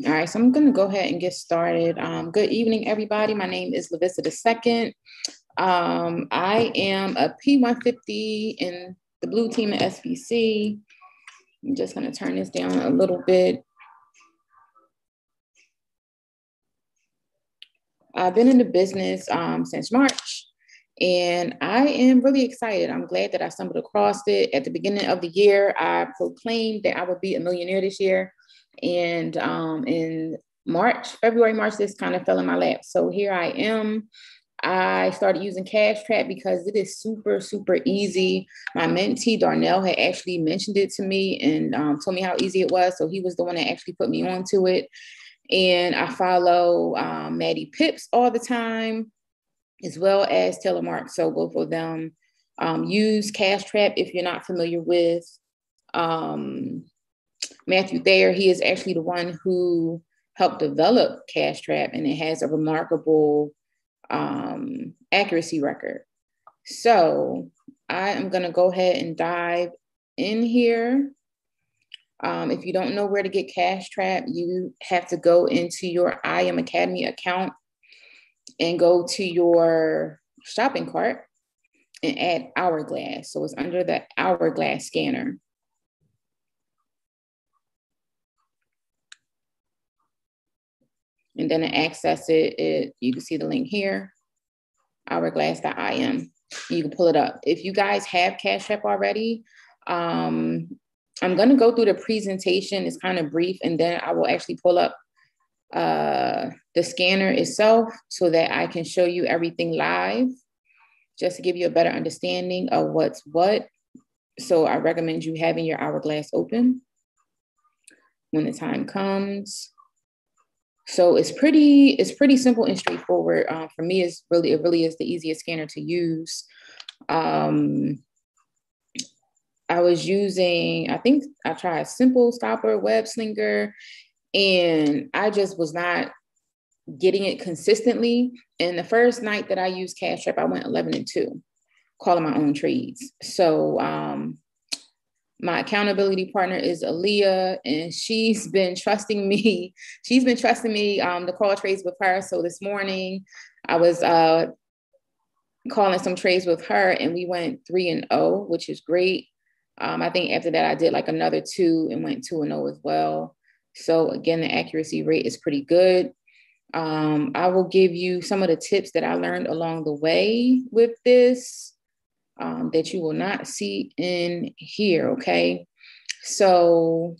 All right, so I'm going to go ahead and get started. Good evening, everybody. My name is Lavissa II. I am a P150 in the blue team at SBC. I'm just going to turn this down a little bit. I've been in the business since March, and I am really excited. I'm glad that I stumbled across it. At the beginning of the year, I proclaimed that I would be a millionaire this year. And in February, March, this kind of fell in my lap. So here I am. I started using Cashtrap because it is super, super easy. My mentee, Darnell, had actually mentioned it to me and told me how easy it was. So he was the one that actually put me onto it. And I follow Maddie Pips all the time, as well as Taylor Mark. So both of them use Cashtrap if you're not familiar with Matthew Thayer. He is actually the one who helped develop Cashtrap, and it has a remarkable accuracy record. So I am going to go ahead and dive in here. If you don't know where to get Cashtrap, you have to go into your I Am Academy account and go to your shopping cart and add Hourglass. So it's under the Hourglass scanner. And then to access it, you can see the link here, hourglass.im. You can pull it up. If you guys have Cashtrap already, I'm going to go through the presentation. It's kind of brief, and then I will actually pull up the scanner itself so that I can show you everything live, just to give you a better understanding of what's what. So I recommend you having your Hourglass open when the time comes. So it's pretty simple and straightforward. For me, it really is the easiest scanner to use. I was using, I think I tried Simple Stopper, Web Slinger, and I just was not getting it consistently. And the first night that I used Cashtrap, I went 11-2, calling my own trades. So my accountability partner is Aaliyah, and she's been trusting me. To call trades with her. So this morning I was calling some trades with her, and we went 3-0, which is great. I think after that I did like another 2 and went 2-0 as well. So again, the accuracy rate is pretty good. I will give you some of the tips that I learned along the way with this. That you will not see in here, okay? So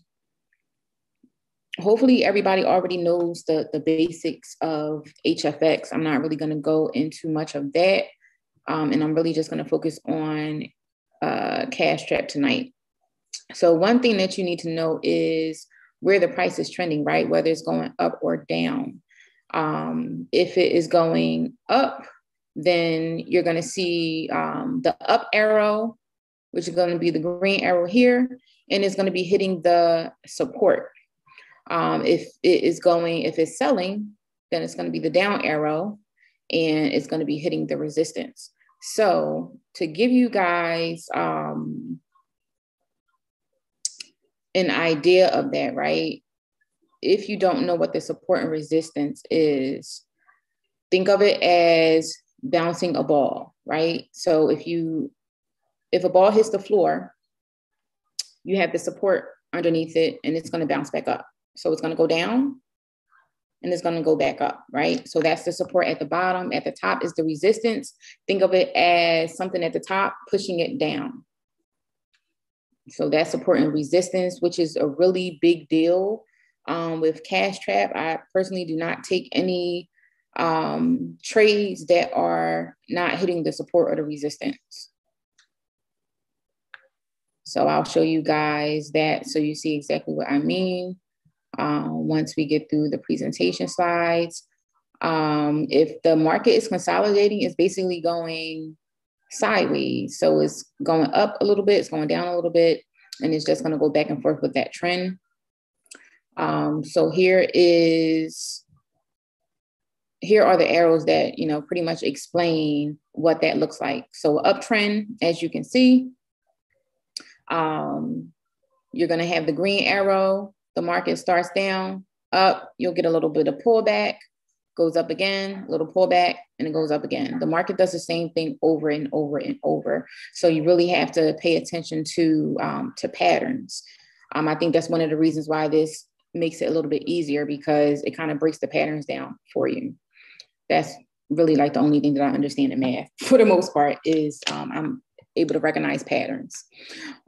hopefully everybody already knows the basics of HFX. I'm not really gonna go into much of that, and I'm really just gonna focus on Cashtrap tonight. So one thing that you need to know is where the price is trending, right? Whether it's going up or down. If it is going up, then you're going to see the up arrow, which is going to be the green arrow here, and it's going to be hitting the support. If it's selling, then it's going to be the down arrow, and it's going to be hitting the resistance. So to give you guys an idea of that, right? If you don't know what the support and resistance is, think of it as bouncing a ball, right? So if a ball hits the floor, you have the support underneath it, and it's going to bounce back up. So it's going to go down and it's going to go back up, right? So that's the support at the bottom. At the top is the resistance. Think of it as something at the top pushing it down. So that's support and resistance, which is a really big deal with Cashtrap. I personally do not take any trades that are not hitting the support or the resistance. So I'll show you guys that so you see exactly what I mean once we get through the presentation slides. If the market is consolidating, it's basically going sideways. So it's going up a little bit, it's going down a little bit, and it's just going to go back and forth with that trend. So here are the arrows that, pretty much explain what that looks like. So uptrend, as you can see, you're going to have the green arrow, the market starts down, up, you'll get a little bit of pullback, goes up again, a little pullback, and it goes up again. The market does the same thing over and over and over. So you really have to pay attention to patterns. I think that's one of the reasons why this makes it a little bit easier, because it kind of breaks the patterns down for you. That's really like the only thing that I understand in math for the most part is I'm able to recognize patterns.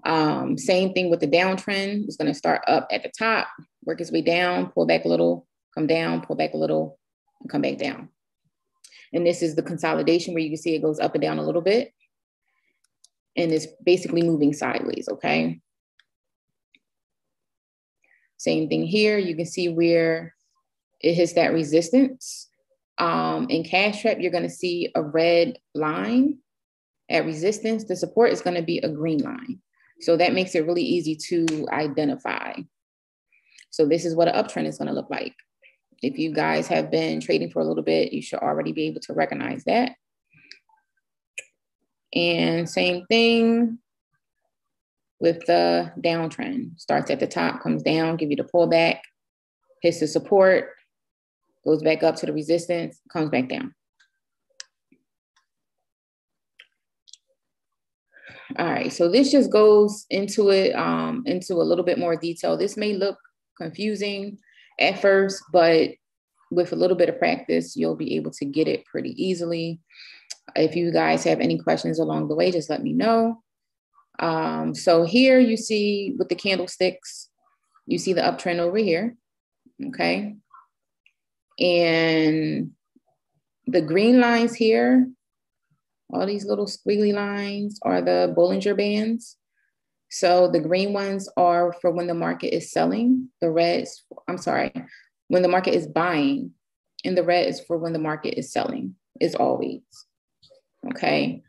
Same thing with the downtrend. It's going to start up at the top, work its way down, pull back a little, come down, pull back a little, and come back down. And this is the consolidation where you can see it goes up and down a little bit. And it's basically moving sideways, okay? Same thing here. You can see where it hits that resistance. In Cashtrap, you're going to see a red line at resistance. The support is going to be a green line. So that makes it really easy to identify. So this is what an uptrend is going to look like. If you guys have been trading for a little bit, you should already be able to recognize that. And same thing with the downtrend. Starts at the top, comes down, give you the pullback, hits the support, goes back up to the resistance, comes back down. All right, so this just goes into it, into a little bit more detail. This may look confusing at first, but with a little bit of practice, you'll be able to get it pretty easily. If you guys have any questions along the way, just let me know. So here you see with the candlesticks, you see the uptrend over here, okay? And the green lines here, all these little squiggly lines are the Bollinger Bands. So the green ones are for when the market is selling, the reds, I'm sorry, when the market is buying, and the red is for when the market is selling, is always, okay?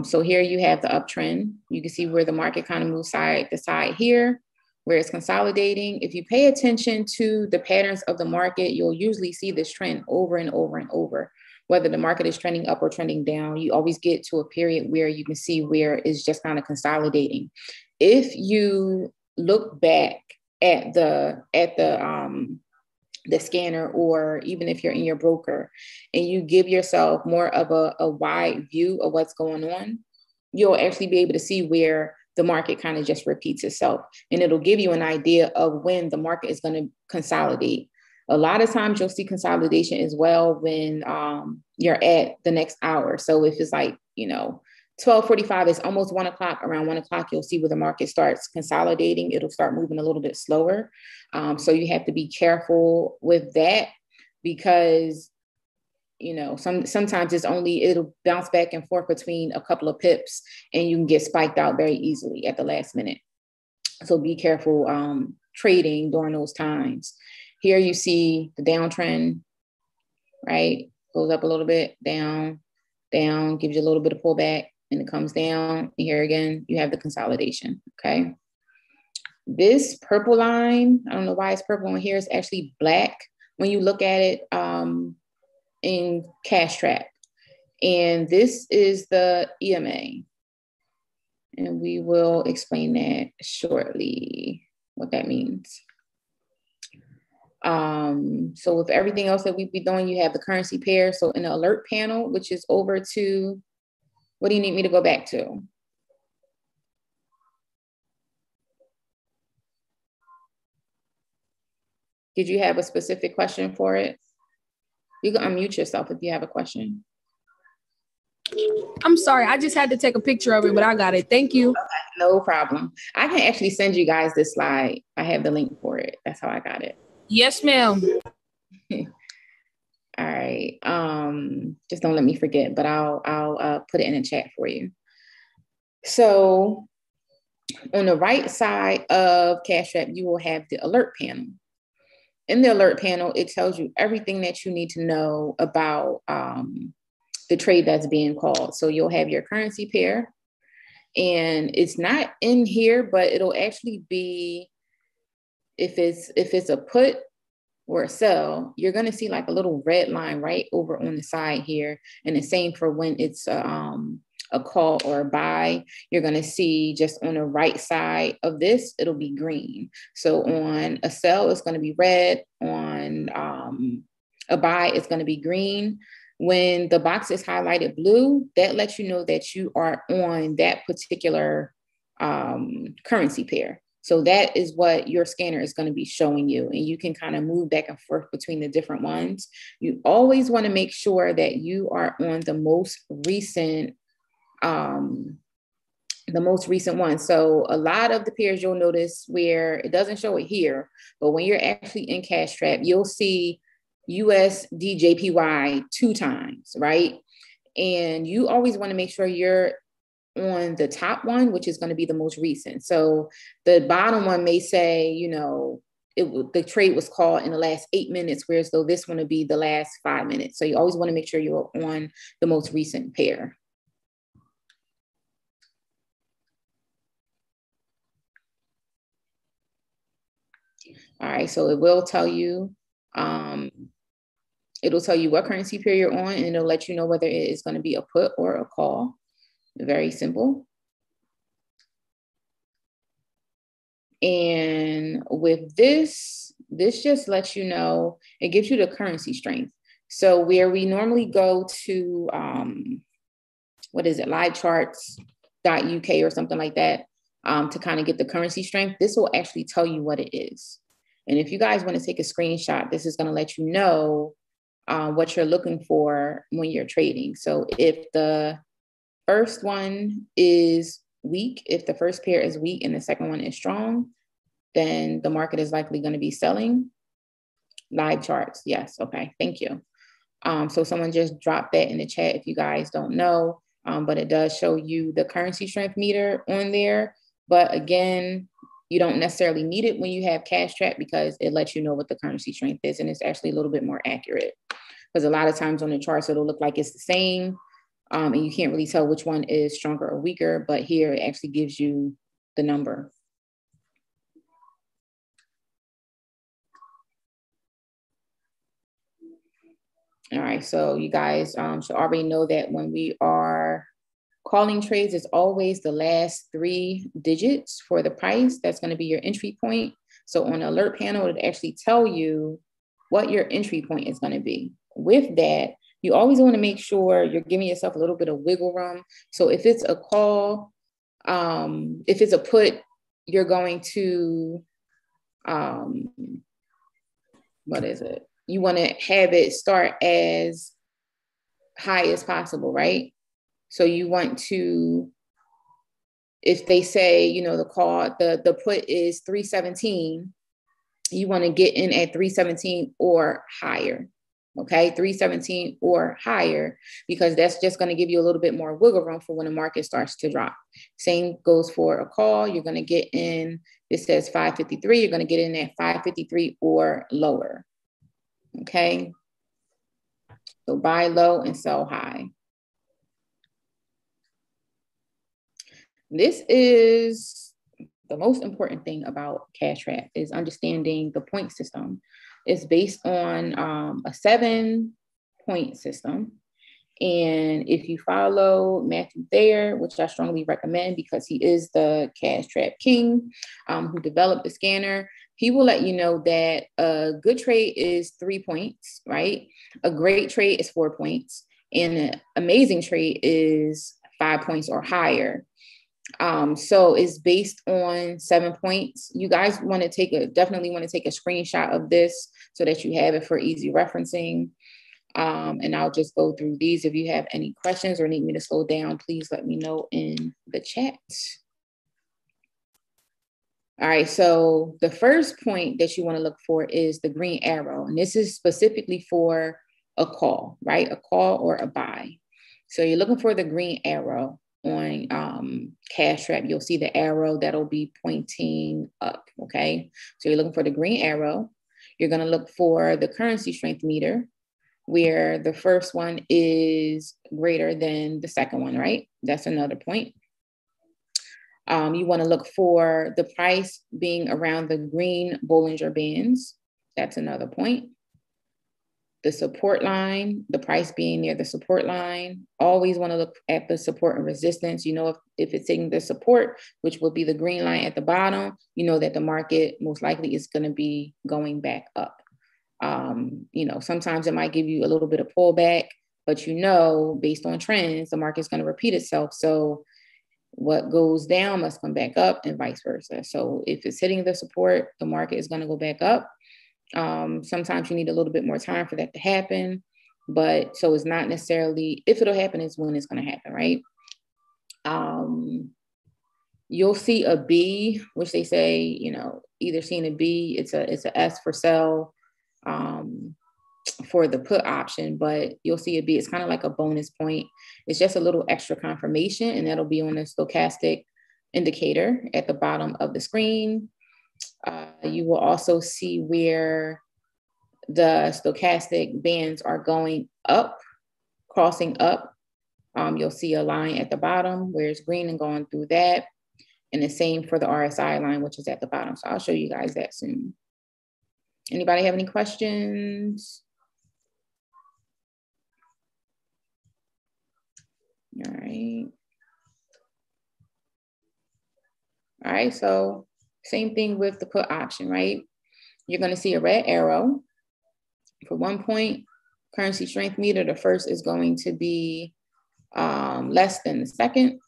So here you have the uptrend. You can see where the market kind of moves side to side here, where it's consolidating. If you pay attention to the patterns of the market, you'll usually see this trend over and over and over. Whether the market is trending up or trending down, you always get to a period where you can see where it's just kind of consolidating. If you look back at the scanner, or even if you're in your broker and you give yourself more of a wide view of what's going on, you'll actually be able to see where the market kind of just repeats itself. And it'll give you an idea of when the market is going to consolidate. A lot of times you'll see consolidation as well when you're at the next hour. So if it's like, 12:45, it's almost 1 o'clock, around 1 o'clock, you'll see where the market starts consolidating. It'll start moving a little bit slower. So you have to be careful with that, because, sometimes it'll bounce back and forth between a couple of pips and you can get spiked out very easily at the last minute. So be careful trading during those times. Here you see the downtrend, right? Goes up a little bit, down, gives you a little bit of pullback, and it comes down. And here again, you have the consolidation, okay? This purple line, I don't know why it's purple on here, it's actually black when you look at it in Cashtrap. And this is the EMA. And we will explain that shortly, what that means. So with everything else that we'd be doing, you have the currency pair. So in the alert panel, which is over to, what do you need me to go back to? Did you have a specific question for it? You can unmute yourself if you have a question. I'm sorry, I just had to take a picture of it, but I got it. Thank you. Okay, no problem. I can actually send you guys this slide. I have the link for it. That's how I got it. Yes, ma'am. All right. Just don't let me forget, but I'll put it in the chat for you. So on the right side of Cashtrap, you will have the alert panel. In the alert panel, it tells you everything that you need to know about the trade that's being called. So you'll have your currency pair, and it's not in here, but it'll actually be, if it's a put or a sell, you're going to see like a little red line right over on the side here. And the same for when it's a a call or a buy, you're going to see just on the right side of this, it'll be green. So on a sell, it's going to be red. On a buy, it's going to be green. When the box is highlighted blue, that lets you know that you are on that particular currency pair. So that is what your scanner is going to be showing you. And you can kind of move back and forth between the different ones. You always want to make sure that you are on the most recent one. So a lot of the pairs you'll notice where it doesn't show it here, but when you're actually in Cashtrap, you'll see USDJPY 2 times, right? And you always want to make sure you're on the top one, which is going to be the most recent. So the bottom one may say, you know, the trade was called in the last 8 minutes, whereas though this one would be the last 5 minutes. So you always want to make sure you're on the most recent pair. All right, so it will tell you, it'll tell you what currency pair you're on, and it'll let you know whether it is going to be a put or a call. Very simple. And with this just lets you know, it gives you the currency strength. So where we normally go to, what is it, livecharts.uk or something like that, to kind of get the currency strength, this will actually tell you what it is. And if you guys want to take a screenshot, this is going to let you know what you're looking for when you're trading. So if the first one is weak, if the first pair is weak and the second one is strong, then the market is likely going to be selling. Live charts. Yes. Okay. Thank you. So someone just dropped that in the chat if you guys don't know, but it does show you the currency strength meter on there. But again, you don't necessarily need it when you have Cashtrap because it lets you know what the currency strength is. And it's actually a little bit more accurate because a lot of times on the charts, it'll look like it's the same. And you can't really tell which one is stronger or weaker, but here it actually gives you the number. All right, so you guys should already know that when we are calling trades, it's always the last 3 digits for the price. That's going to be your entry point. So on the alert panel, it actually tell you what your entry point is going to be. With that, you always want to make sure you're giving yourself a little bit of wiggle room. So if it's a call, if it's a put, you're going to, what is it? You want to have it start as high as possible, right? So you want to, if they say, you know, the call, the put is 317, you want to get in at 317 or higher. Okay, 317 or higher, because that's just going to give you a little bit more wiggle room for when the market starts to drop. Same goes for a call. You're going to get in, it says 553, you're going to get in at 553 or lower. Okay, so buy low and sell high. This is the most important thing about Cashtrap is understanding the point system. It's based on a 7-point system. And if you follow Matthew Thayer, which I strongly recommend because he is the Cashtrap king who developed the scanner, he will let you know that a good trade is 3 points, right? A great trade is 4 points. And an amazing trade is 5 points or higher. So it's based on 7 points. You guys want to definitely want to take a screenshot of this so that you have it for easy referencing. And I'll just go through these. If you have any questions or need me to slow down, please let me know in the chat. All right, so the first point that you want to look for is the green arrow. And this is specifically for a call, right? A call or a buy. So you're looking for the green arrow on Cashtrap. You'll see the arrow that'll be pointing up, okay? So you're looking for the green arrow. You're going to look for the currency strength meter, where the first one is greater than the second one, right? That's another point. You want to look for the price being around the green Bollinger Bands. That's another point. the support line, the price being near the support line. Always want to look at the support and resistance. You know, if it's hitting the support, which will be the green line at the bottom, you know that the market most likely is going to be going back up. You know, sometimes it might give you a little bit of pullback, but you know, based on trends, the market's going to repeat itself. So what goes down must come back up and vice versa. So if it's hitting the support, the market is going to go back up. Sometimes you need a little bit more time for that to happen, but so it's not necessarily if it'll happen, it's when it's going to happen, right? You'll see a B, which they say, you know, either seeing a B, it's a S for sell for the put option, but you'll see a B. It's kind of like a bonus point. It's just a little extra confirmation, and that'll be on the stochastic indicator at the bottom of the screen. You will also see where the stochastic bands are going up, crossing up. You'll see a line at the bottom where it's green and going through that. And the same for the RSI line, which is at the bottom. So I'll show you guys that soon. Anybody have any questions? All right. All right, so same thing with the put option, right? You're going to see a red arrow. For 1 point, currency strength meter, the first is going to be less than the second.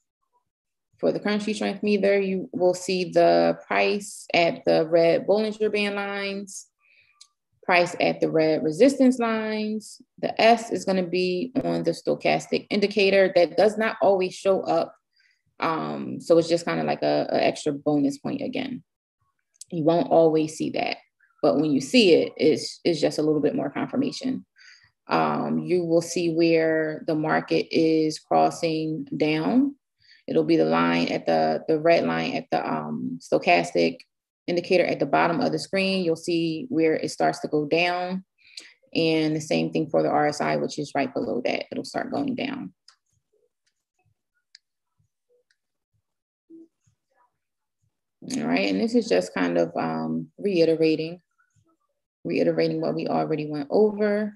For the currency strength meter, you will see the price at the red Bollinger Band lines, price at the red resistance lines. The S is going to be on the stochastic indicator. That does not always show up. So it's just kind of like a extra bonus point again. You won't always see that, but when you see it, it's just a little bit more confirmation. You will see where the market is crossing down. It'll be the line at the red line at the stochastic indicator at the bottom of the screen. You'll see where it starts to go down. And the same thing for the RSI, which is right below that. It'll start going down. All right, and this is just kind of reiterating what we already went over.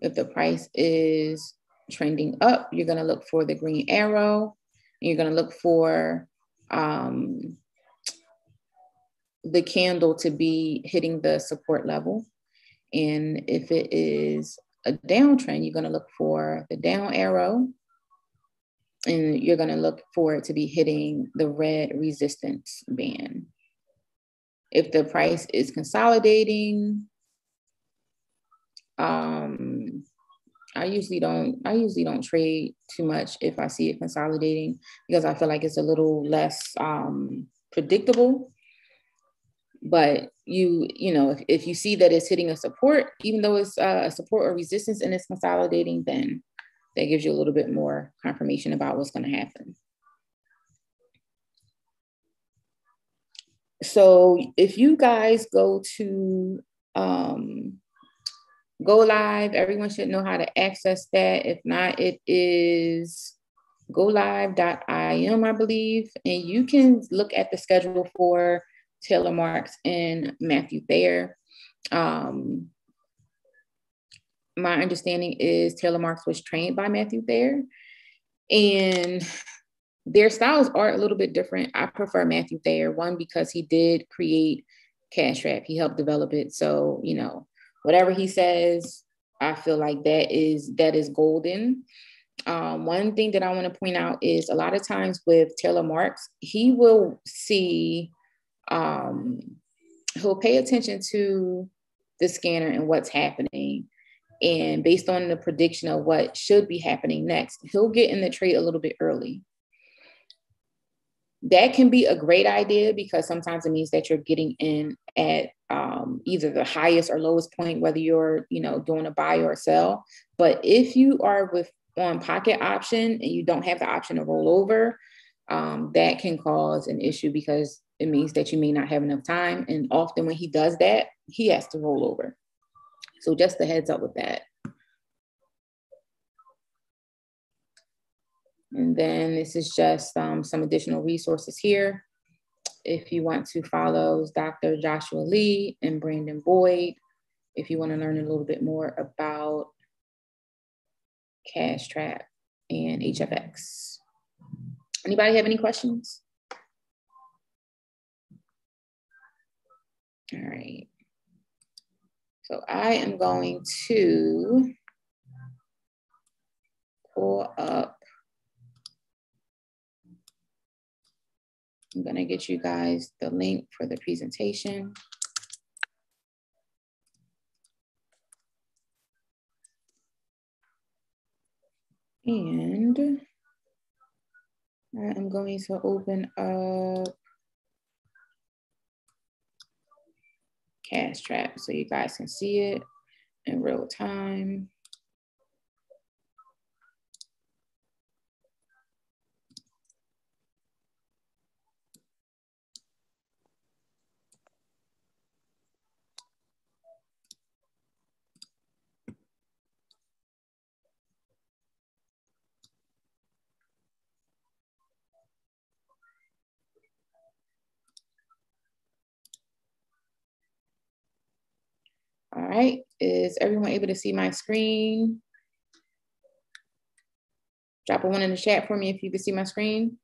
If the price is trending up, you're going to look for the green arrow, and you're going to look for the candle to be hitting the support level. And if it is a downtrend, you're going to look for the down arrow, and you're going to look for it to be hitting the red resistance band. If the price is consolidating, I usually don't trade too much if I see it consolidating, because I feel like it's a little less predictable. But you know, if you see that it's hitting a support, even though it's a support or resistance and it's consolidating, then that gives you a little bit more confirmation about what's going to happen. So if you guys go to Go Live, everyone should know how to access that. If not, it is golive.im, I believe. And you can look at the schedule for Taylor Marks and Matthew Thayer. My understanding is Taylor Marks was trained by Matthew Thayer, and their styles are a little bit different. I prefer Matthew Thayer, one, because he did create Cashtrap. He helped develop it. So, you know, whatever he says, I feel like that is golden. One thing that I want to point out is a lot of times with Taylor Marks, he will see, he'll pay attention to the scanner and what's happening. And based on the prediction of what should be happening next, he'll get in the trade a little bit early. That can be a great idea, because sometimes it means that you're getting in at either the highest or lowest point, whether you're, you know, doing a buy or a sell. But if you are on pocket option and you don't have the option to roll over, that can cause an issue, because it means that you may not have enough time. And often when he does that, he has to roll over. So just a heads up with that. And then this is just some additional resources here. If you want to follow Dr. Joshua Lee and Brandon Boyd, if you want to learn a little bit more about Cashtrap and HFX. Anybody have any questions? All right. So I am going to pull up. I'm going to get you guys the link for the presentation. And I am going to open up Cashtrap so you guys can see it in real time. All right, is everyone able to see my screen? Drop a 1 in the chat for me if you can see my screen.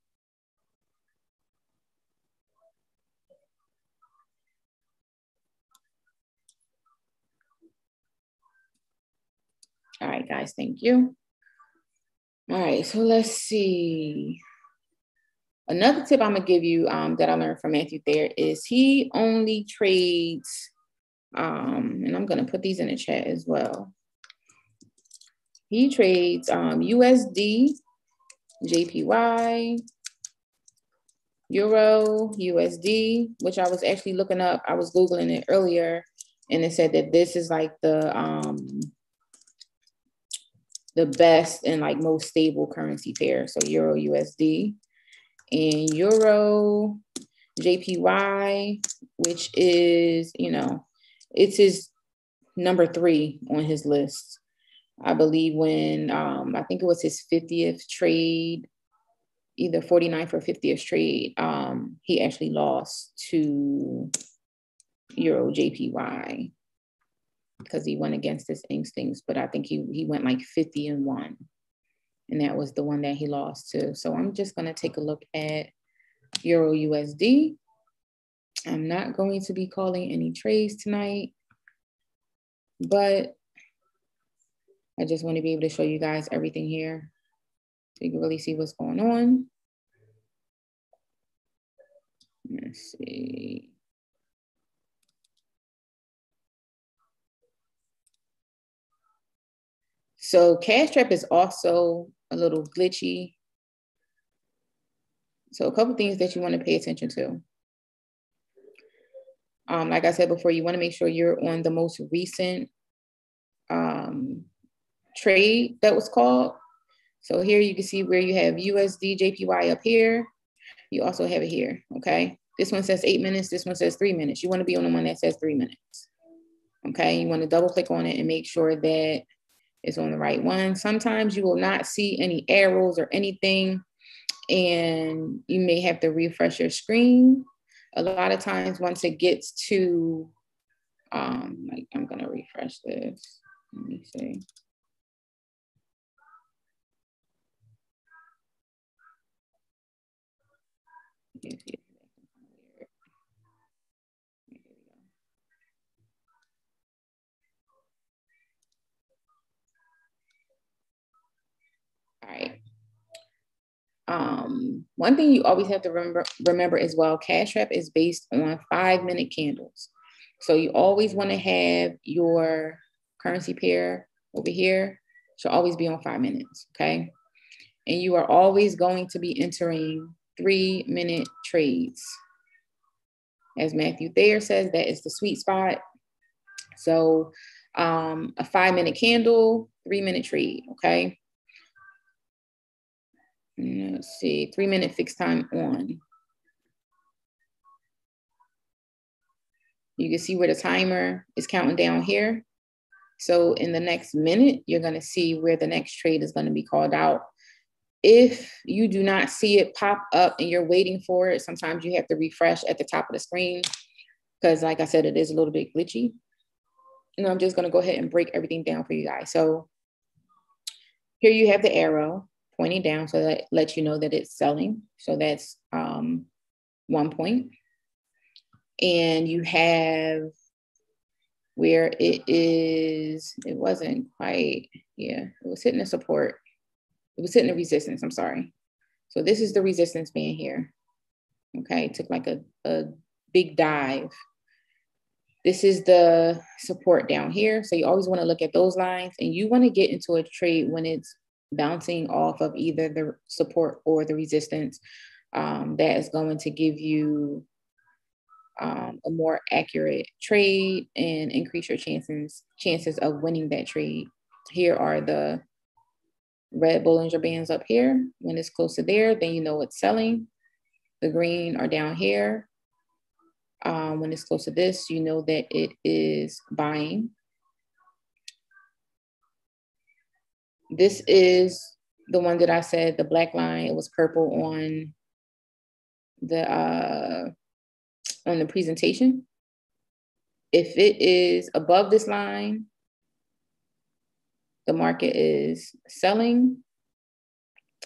All right, guys, thank you. All right, so let's see. Another tip I'm gonna give you that I learned from Matthew Thayer is he only trades, and I'm gonna put these in the chat as well. He trades USD, JPY, Euro, USD, which I was actually looking up. I was Googling it earlier, and it said that this is like the best and like most stable currency pair. So Euro, USD, and Euro, JPY, which is, you know, it's his number 3 on his list. I believe when, I think it was his 50th trade, either 49th or 50th trade, he actually lost to Euro JPY because he went against his instincts, but I think he went like 50-1. And that was the one that he lost to. So I'm just gonna take a look at Euro USD. I'm not going to be calling any trades tonight, but I just want to be able to show you guys everything here so you can really see what's going on. Let's see. So Cashtrap is also a little glitchy. So a couple things that you want to pay attention to. Like I said before, you want to make sure you're on the most recent trade that was called. So here you can see where you have USD JPY up here. You also have it here, okay? This one says 8 minutes, this one says 3 minutes. You want to be on the one that says 3 minutes, okay? You want to double click on it and make sure that it's on the right one. Sometimes you will not see any arrows or anything, and you may have to refresh your screen. A lot of times once it gets to, like I'm gonna refresh this, let me see. All right. One thing you always have to remember as well, Cashtrap is based on 5-minute candles. So you always want to have your currency pair over here should always be on 5 minutes, okay? And you are always going to be entering 3-minute trades. As Matthew Thayer says, that is the sweet spot. So a 5-minute candle, 3-minute trade, okay? Let's see, 3-minute fixed time on. You can see where the timer is counting down here. So in the next minute, you're gonna see where the next trade is gonna be called out. If you do not see it pop up and you're waiting for it, sometimes you have to refresh at the top of the screen because like I said, it is a little bit glitchy. I'm just going to go ahead and break everything down for you guys. So here you have the arrow pointing down, so that lets you know that it's selling. So that's 1 point. And you have where it is, it wasn't quite, yeah, it was hitting the support. It was hitting the resistance, I'm sorry. So this is the resistance band here. Okay, it took like a big dive. This is the support down here. So you always want to look at those lines, and you want to get into a trade when it's bouncing off of either the support or the resistance. That is going to give you a more accurate trade and increase your chances of winning that trade. Here are the red Bollinger Bands up here. When it's close to there, then you know it's selling. The green are down here. When it's close to this, you know that it is buying. This is the one that I said, the black line, it was purple on the presentation. If it is above this line, the market is selling.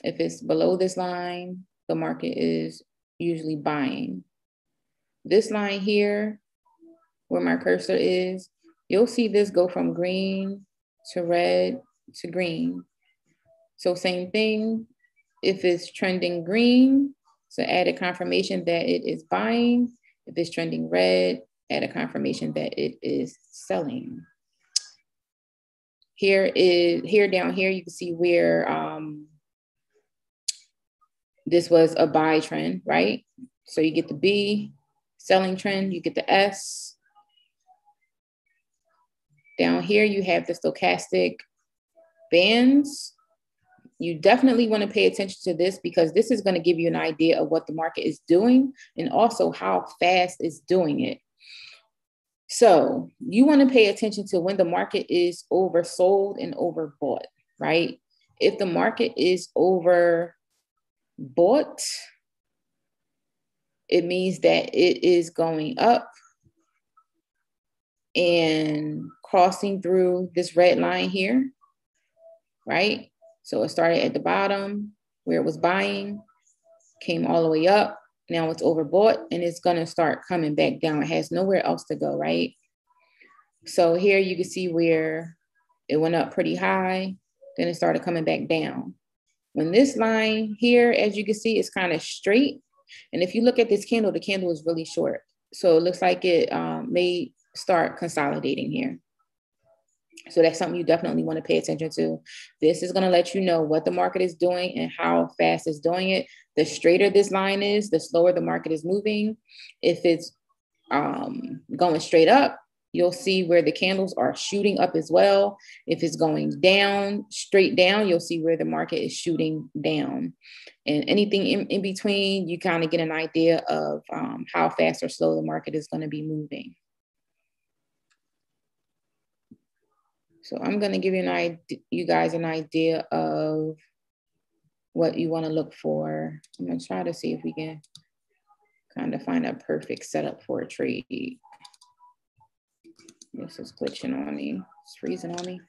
If it's below this line, the market is usually buying. This line here, where my cursor is, you'll see this go from green to red to green. So same thing, if it's trending green, so add a confirmation that it is buying. If it's trending red, add a confirmation that it is selling. Here down here, you can see where this was a buy trend, right? So you get the B, selling trend, you get the S. Down here, you have the stochastic bands. You definitely want to pay attention to this, because this is going to give you an idea of what the market is doing and also how fast it's doing it. So you want to pay attention to when the market is oversold and overbought, right? If the market is overbought, it means that it is going up and crossing through this red line here, right? So it started at the bottom where it was buying, came all the way up. Now it's overbought, and it's going to start coming back down. It has nowhere else to go, right? So here you can see where it went up pretty high, then it started coming back down. When this line here, as you can see, is kind of straight. And if you look at this candle, the candle is really short. So it looks like it may start consolidating here. So that's something you definitely want to pay attention to. This is going to let you know what the market is doing and how fast it's doing it. The straighter this line is, the slower the market is moving. If it's going straight up, you'll see where the candles are shooting up as well. If it's going down, straight down, you'll see where the market is shooting down. And anything in between, you kind of get an idea of how fast or slow the market is going to be moving. So I'm going to give you guys an idea of what you want to look for. I'm going to try to see if we can kind of find a perfect setup for a trade. This is glitching on me. It's freezing on me.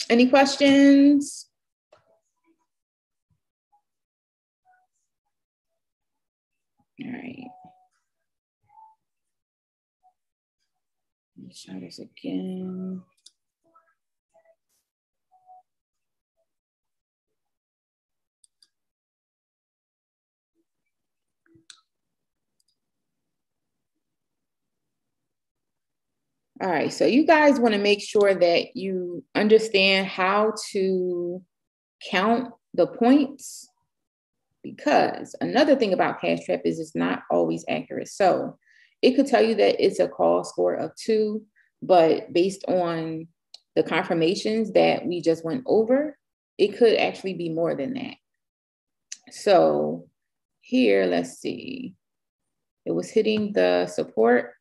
Any questions? All right. Let's try this again. All right, so you guys want to make sure that you understand how to count the points, because another thing about Cashtrap is it's not always accurate. So it could tell you that it's a call score of 2, but based on the confirmations that we just went over, it could actually be more than that. So here, let's see. It was hitting the support.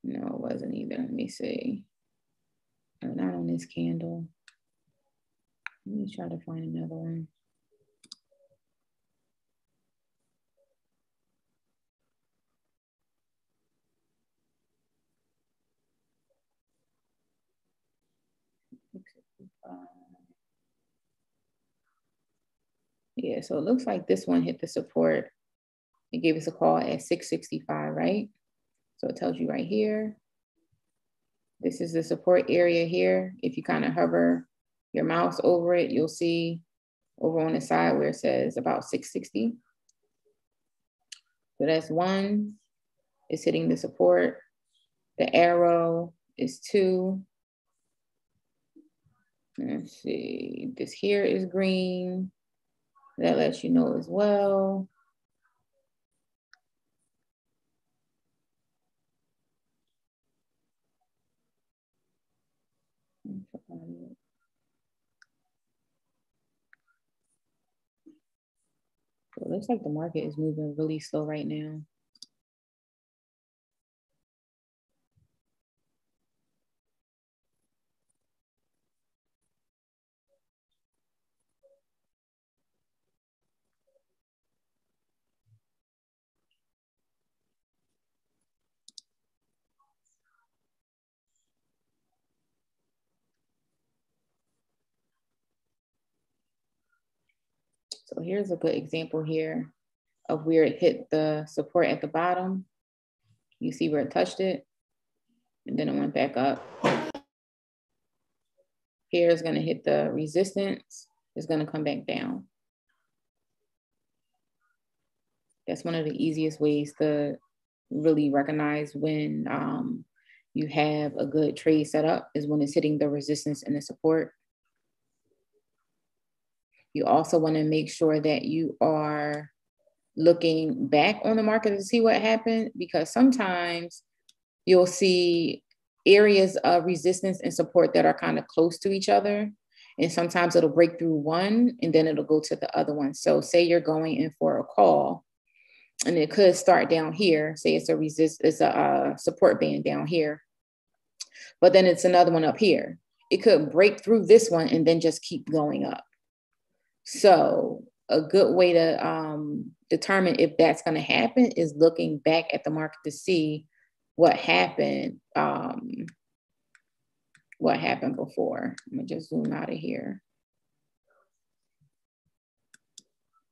No, it wasn't either. Let me see. Oh, not on this candle. Let me try to find another one. Yeah, so it looks like this one hit the support. It gave us a call at 665, right? So it tells you right here. This is the support area here. If you kind of hover your mouse over it, you'll see over on the side where it says about 660. So that's one, it's hitting the support. The arrow is 2. Let's see, this here is green. That lets you know as well. So it looks like the market is moving really slow right now. So here's a good example here of where it hit the support at the bottom. You see where it touched it, and then it went back up. Here is going to hit the resistance. It's going to come back down. That's one of the easiest ways to really recognize when you have a good trade set up, is when it's hitting the resistance and the support. You also want to make sure that you are looking back on the market to see what happened, because sometimes you'll see areas of resistance and support that are kind of close to each other. And sometimes it'll break through one and then it'll go to the other one. So say you're going in for a call and it could start down here. Say it's a support band down here, but then it's another one up here. It could break through this one and then just keep going up. So a good way to determine if that's going to happen is looking back at the market to see what happened before. Let me just zoom out of here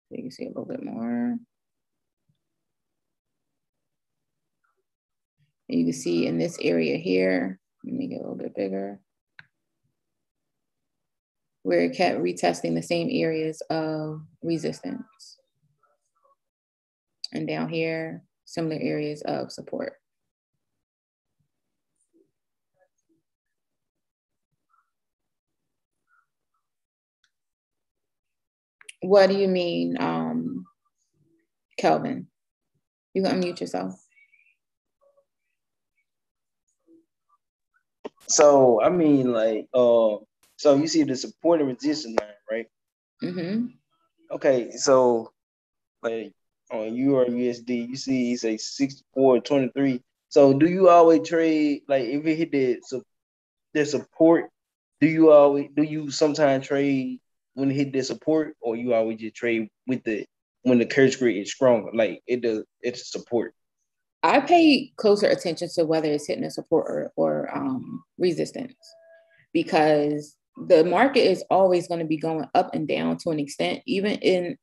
so you can see a little bit more. And you can see in this area here, let me get a little bit bigger, where it kept retesting the same areas of resistance. And down here, similar areas of support. What do you mean, Kelvin? You can unmute yourself. So I mean, like, so you see the support and resistance line, right? Mm-hmm. Okay, so like on USD, you see it's a 64.23. So do you always trade, like, if it hit the support? Do you sometimes trade when it hit the support, or you always just trade with when the curve spread is stronger, like it's support? I pay closer attention to whether it's hitting a support or resistance, because the market is always going to be going up and down to an extent, even in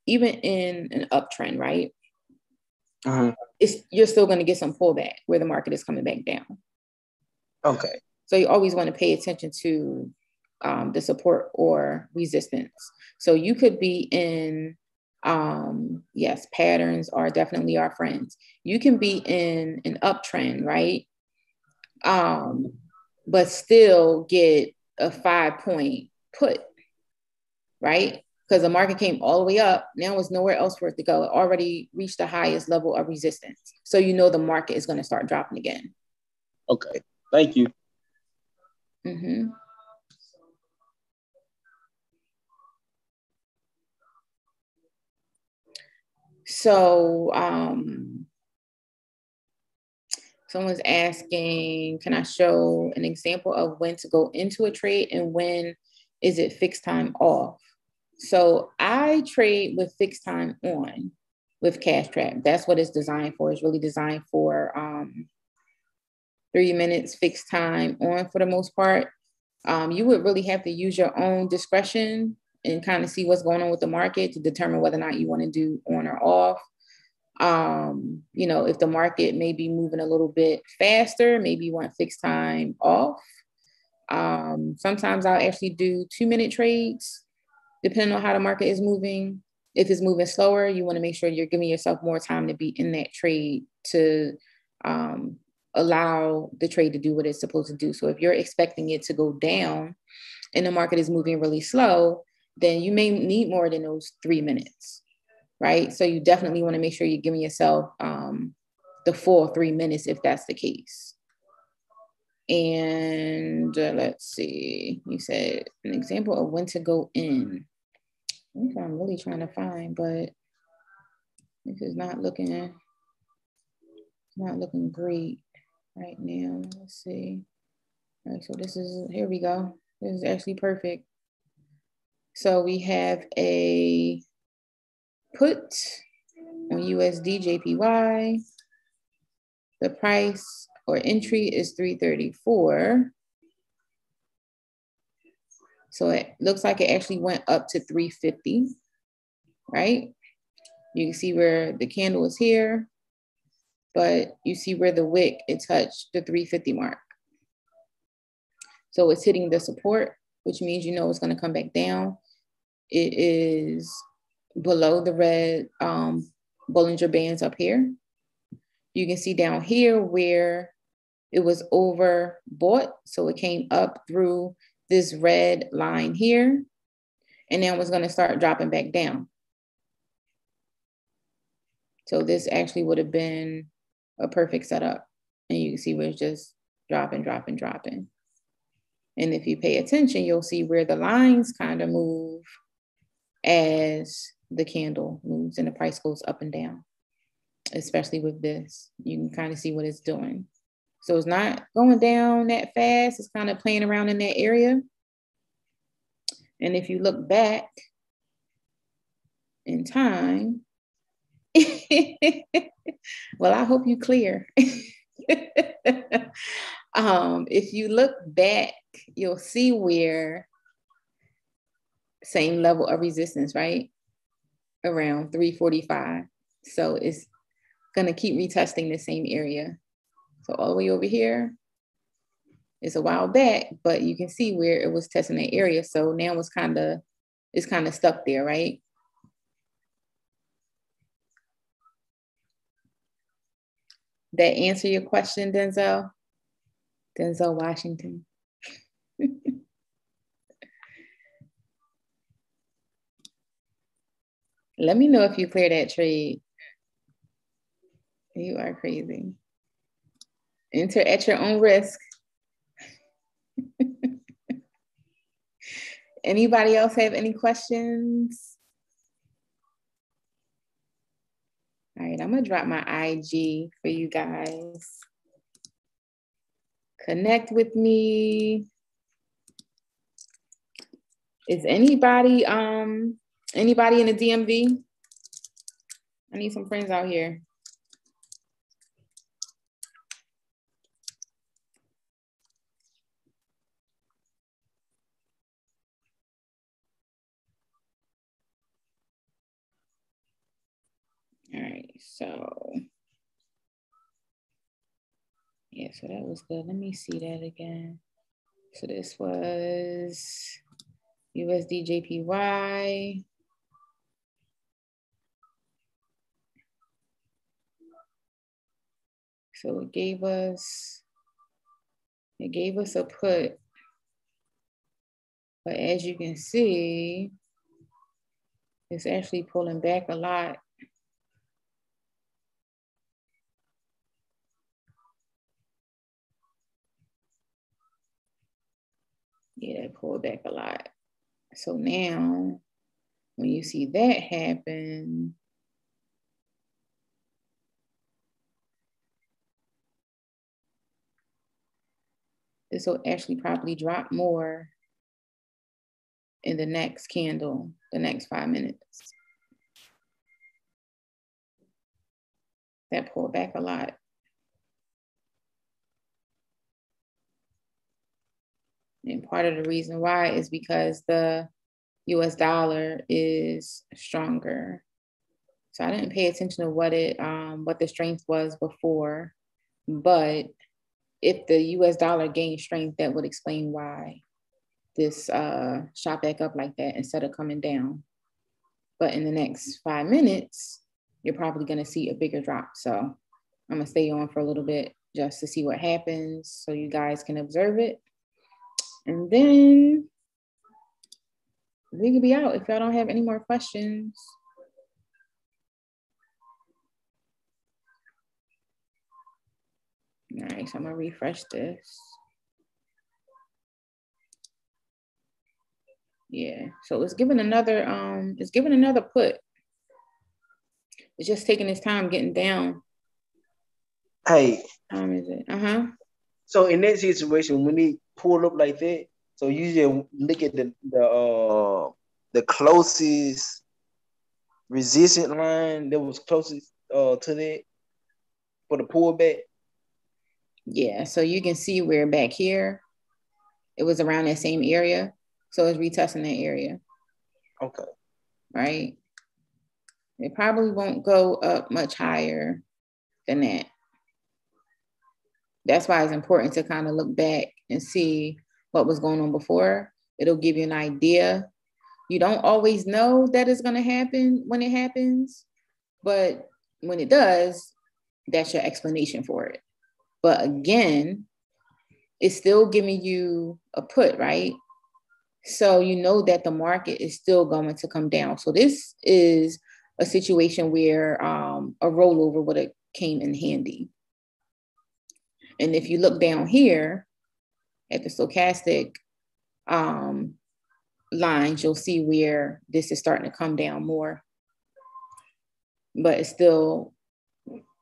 an uptrend, right? Mm-hmm. You're still going to get some pullback where the market is coming back down. Okay. So you always want to pay attention to the support or resistance. So you could be in, yes, patterns are definitely our friends. You can be in an uptrend, right? But still get a 5-point put, right? Because the market came all the way up. Now there's nowhere else for it to go. It already reached the highest level of resistance. So you know the market is going to start dropping again. Okay. Thank you. Mm-hmm. So Someone's asking, can I show an example of when to go into a trade and when is it fixed time off? So I trade with fixed time on with Cashtrap. That's what it's designed for. It's really designed for 3 minutes fixed time on for the most part. You would really have to use your own discretion and kind of see what's going on with the market to determine whether or not you want to do on or off. You know, if the market may be moving a little bit faster, maybe you want fixed time off. Sometimes I'll actually do 2-minute trades, depending on how the market is moving. If it's moving slower, you want to make sure you're giving yourself more time to be in that trade to allow the trade to do what it's supposed to do. So if you're expecting it to go down and the market is moving really slow, then you may need more than those 3 minutes. Right? So you definitely want to make sure you're giving yourself the full 3 minutes if that's the case. And let's see, you said an example of when to go in. That's what I'm really trying to find, but this is not looking great right now. Let's see. All right, so this is, here we go. This is actually perfect. So we have a put on USD JPY. The price or entry is 334. So it looks like it actually went up to 350, right? You can see where the candle is here, but you see where the wick, it touched the 350 mark. So it's hitting the support, which means you know it's going to come back down. It is below the red Bollinger Bands up here. You can see down here where it was overbought. So it came up through this red line here, and now it's going to start dropping back down. So this actually would have been a perfect setup. And you can see where it's just dropping, dropping, dropping. And if you pay attention, you'll see where the lines kind of move as the candle moves and the price goes up and down, especially with this. You can kind of see what it's doing. So it's not going down that fast. It's kind of playing around in that area. And if you look back in time, well, I hope you clear. If you look back, you'll see where same level of resistance, right? Around 345. So it's going to keep retesting the same area. So all the way over here is a while back, but you can see where it was testing that area. So now it's kind of stuck there, right? That answer your question, Denzel? Denzel Washington. Let me know if you clear that trade. You are crazy. Enter at your own risk. Anybody else have any questions? All right, I'm gonna drop my IG for you guys. Connect with me. Is anybody in the DMV? I need some friends out here. All right, so yeah, so that was good. Let me see that again. So this was USD JPY. So it gave us a put, but as you can see, it's actually pulling back a lot. Yeah, it pulled back a lot. So now, when you see that happen, this will actually probably drop more in the next candle, the next 5 minutes. That pulled back a lot. And part of the reason why is because the US dollar is stronger. So I didn't pay attention to what the strength was before, but if the US dollar gained strength, that would explain why this shot back up like that instead of coming down. But in the next 5 minutes, you're probably gonna see a bigger drop. So I'm gonna stay on for a little bit just to see what happens so you guys can observe it. And then we could be out if y'all don't have any more questions. All right, so I'm gonna refresh this. Yeah, so it's giving another put. It's just taking its time getting down. Hey. What time is it? So in that situation, when it pulled up like that, so you just look at the closest resistance line that was closest to that for the pullback. Yeah, so you can see where back here, it was around that same area. So it's retesting that area. Okay. Right? It probably won't go up much higher than that. That's why it's important to kind of look back and see what was going on before. It'll give you an idea. You don't always know that it's going to happen when it happens, but when it does, that's your explanation for it. But again, it's still giving you a put, right? So you know that the market is still going to come down. So this is a situation where a rollover would have came in handy. And if you look down here at the stochastic lines, you'll see where this is starting to come down more. But it's still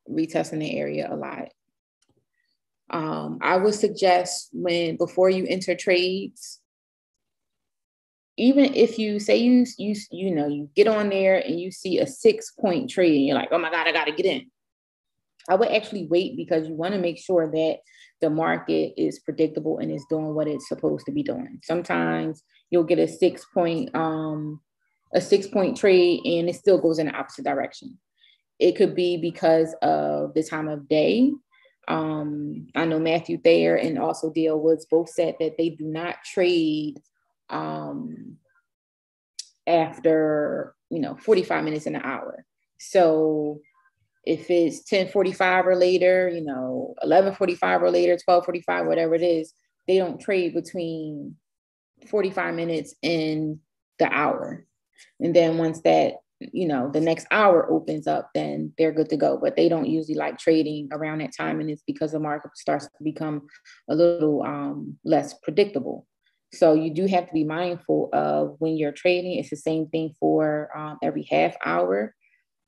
retesting the area a lot. I would suggest before you enter trades, even if you say you get on there and you see a 6-point trade and you're like, oh my God, I got to get in. I would actually wait because you want to make sure that the market is predictable and is doing what it's supposed to be doing. Sometimes you'll get a 6-point trade and it still goes in the opposite direction. It could be because of the time of day. I know Matthew Thayer and also D.L. Woods both said that they do not trade after 45 minutes in an hour. So if it's 10:45 or later, 11:45 or later, 12:45, whatever it is, they don't trade between 45 minutes and the hour. And then once that, the next hour opens up, then they're good to go. But they don't usually like trading around that time. And it's because the market starts to become a little less predictable. So you do have to be mindful of when you're trading. It's the same thing for every half hour.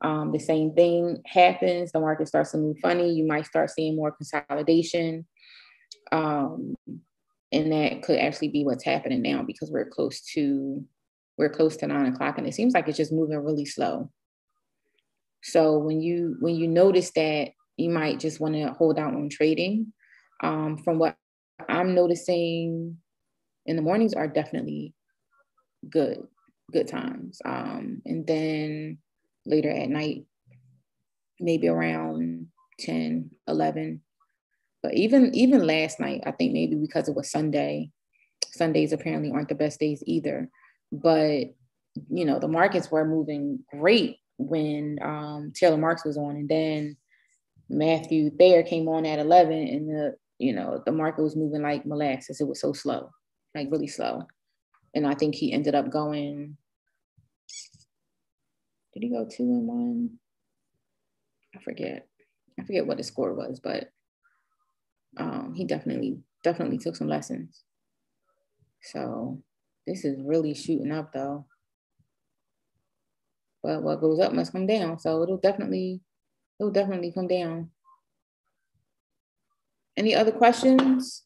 The same thing happens. The market starts to move funny. You might start seeing more consolidation. And that could actually be what's happening now because we're close to 9 o'clock and it seems like it's just moving really slow. So when you notice that, you might just want to hold out on trading. From what I'm noticing, in the mornings are definitely good times. And then later at night, maybe around 10, 11. But even last night, I think maybe because it was Sunday, Sundays apparently aren't the best days either. But, the markets were moving great when Taylor Marks was on. And then Matthew Thayer came on at 11 and the market was moving like molasses. It was so slow, like really slow. And I think he ended up going, did he go 2-1? I forget what the score was, but he definitely took some lessons. So this is really shooting up though. But what goes up must come down. So it'll definitely come down. Any other questions?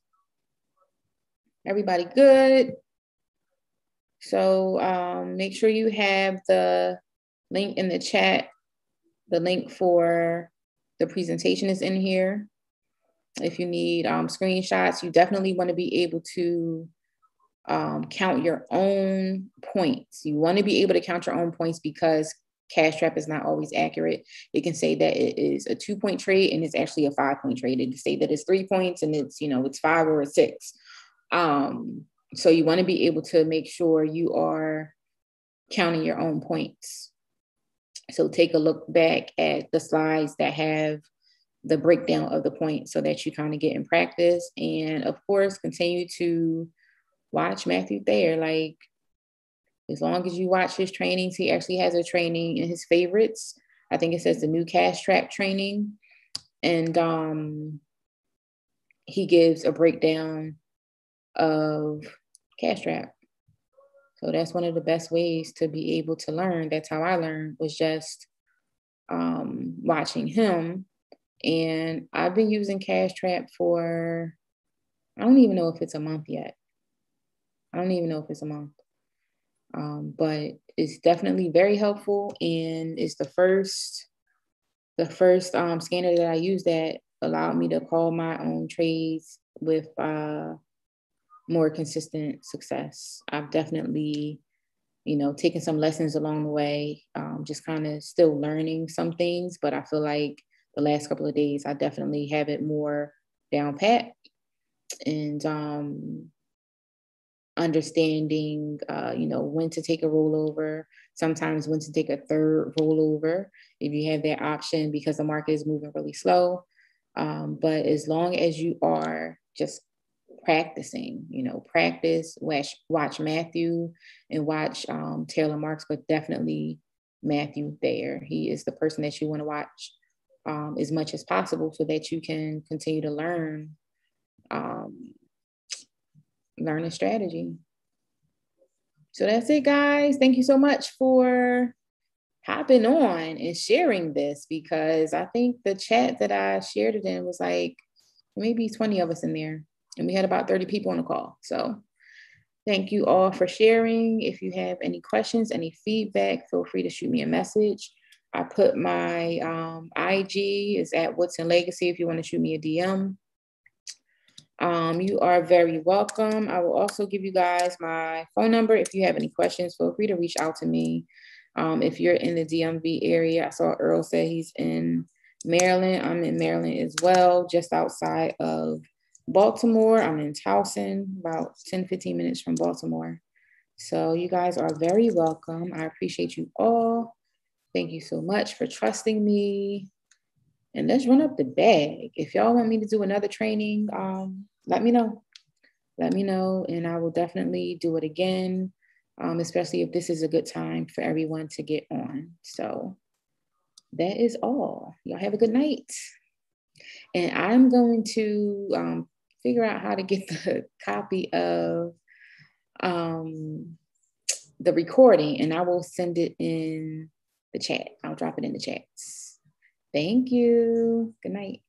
Everybody good? So make sure you have the link in the chat. The link for the presentation is in here. If you need screenshots, you definitely want to be able to count your own points. You want to be able to count your own points because Cashtrap is not always accurate. It can say that it is a 2-point trade and it's actually a 5-point trade. It can say that it's 3 points and it's, it's 5 or it's 6. So you want to be able to make sure you are counting your own points. So take a look back at the slides that have the breakdown of the points so that you kind of get in practice. And of course, continue to watch Matthew Thayer. Like, as long as you watch his trainings, he actually has a training in his favorites. I think it says the new Cashtrap training. And he gives a breakdown of Cashtrap. So that's one of the best ways to be able to learn. That's how I learned, was just watching him. And I've been using Cashtrap for, I don't even know if it's a month yet. I don't even know if it's a month. But it's definitely very helpful, and it's the first scanner that I use that allowed me to call my own trades with more consistent success. I've definitely, taken some lessons along the way, just kind of still learning some things, but I feel like the last couple of days, I definitely have it more down pat, and understanding, when to take a rollover, sometimes when to take a third rollover, if you have that option, because the market is moving really slow. But as long as you are just practicing, practice, watch Matthew and watch Taylor Marks, but definitely Matthew Thayer. He is the person that you want to watch as much as possible so that you can continue to learn a strategy. So that's it, guys. Thank you so much for hopping on and sharing this, because I think the chat that I shared it in was like maybe 20 of us in there, and we had about 30 people on the call. So thank you all for sharing. If you have any questions, any feedback, feel free to shoot me a message. I put my IG is at What's in Legacy if you want to shoot me a DM. You are very welcome. I will also give you guys my phone number. If you have any questions, feel free to reach out to me. If you're in the DMV area, I saw Earl say he's in Maryland. I'm in Maryland as well, just outside of Baltimore. I'm in Towson, about 10, 15 minutes from Baltimore. So you guys are very welcome. I appreciate you all. Thank you so much for trusting me. And let's run up the bag. If y'all want me to do another training, let me know. Let me know, and I will definitely do it again, especially if this is a good time for everyone to get on. So that is all. Y'all have a good night. And I'm going to figure out how to get the copy of the recording, and I will send it in the chat. I'll drop it in the chats. Thank you. Good night.